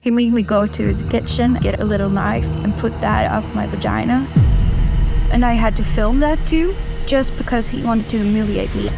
He made me go to the kitchen, get a little knife, and put that up my vagina. And I had to film that too, just because he wanted to humiliate me.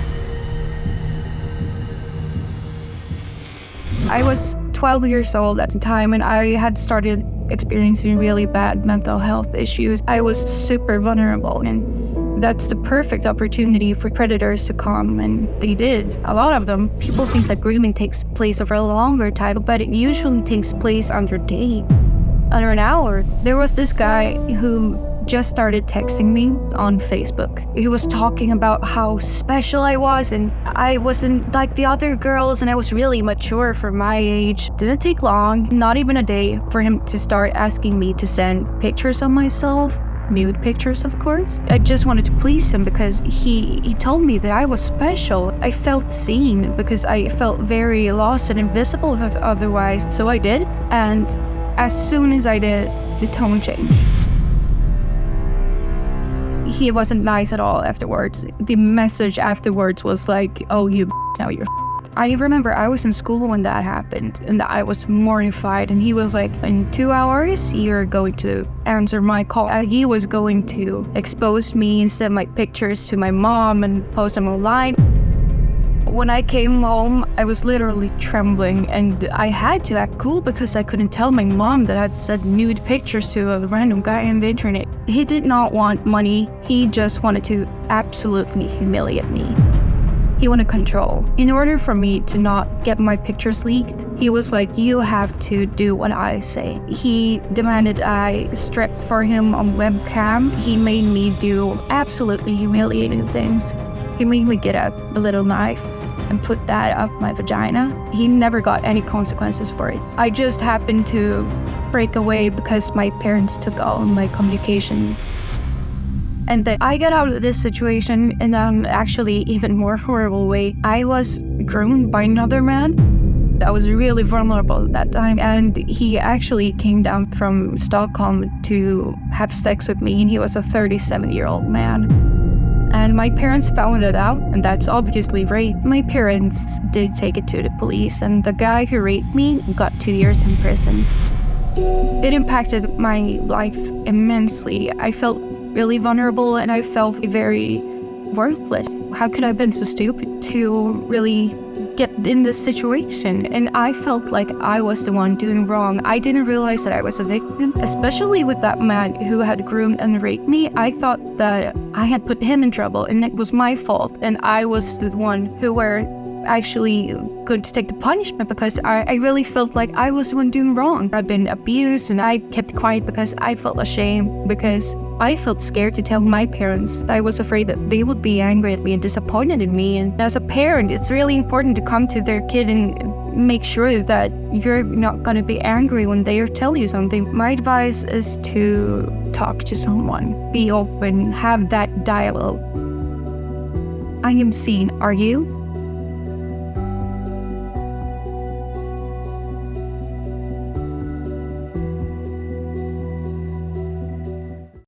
I was 12 years old at the time, and I had started experiencing really bad mental health issues. I was super vulnerable, and that's the perfect opportunity for predators to come, and they did. A lot of them. People think that grooming takes place over a longer time, but it usually takes place under a day, under an hour. There was this guy who just started texting me on Facebook. He was talking about how special I was, and I wasn't like the other girls, and I was really mature for my age. Didn't take long, not even a day, for him to start asking me to send pictures of myself. Nude pictures, of course. I just wanted to please him because he told me that I was special. I felt seen because I felt very lost and invisible otherwise. So I did, and as soon as I did, the tone changed. He wasn't nice at all afterwards. The message afterwards was like, oh, now you're I remember I was in school when that happened, and I was mortified, and he was like, in 2 hours, you're going to answer my call. He was going to expose me and send my pictures to my mom and post them online. When I came home, I was literally trembling, and I had to act cool because I couldn't tell my mom that I'd sent nude pictures to a random guy on the internet. He did not want money. He just wanted to absolutely humiliate me. He wanted control. In order for me to not get my pictures leaked, he was like, you have to do what I say. He demanded I strip for him on webcam. He made me do absolutely humiliating things. He made me get a little knife and put that up my vagina. He never got any consequences for it. I just happened to break away because my parents took all my communication. And then I got out of this situation in an actually even more horrible way. I was groomed by another man. I was really vulnerable at that time, and he actually came down from Stockholm to have sex with me, and he was a 37-year-old man. And my parents found it out, and that's obviously rape. My parents did take it to the police, and the guy who raped me got 2 years in prison. It impacted my life immensely. I felt really vulnerable, and I felt very worthless. How could I have been so stupid to really get in this situation? And I felt like I was the one doing wrong. I didn't realize that I was a victim, especially with that man who had groomed and raped me. I thought that I had put him in trouble, and it was my fault, and I was the one who were actually going to take the punishment because I really felt like I was the one doing wrong. I've been abused, and I kept quiet because I felt ashamed, because I felt scared to tell my parents. I was afraid that they would be angry at me and disappointed in me. And as a parent, it's really important to come to their kid and make sure that you're not going to be angry when they tell you something. My advice is to talk to someone, be open, have that dialogue. I am seen. Are you?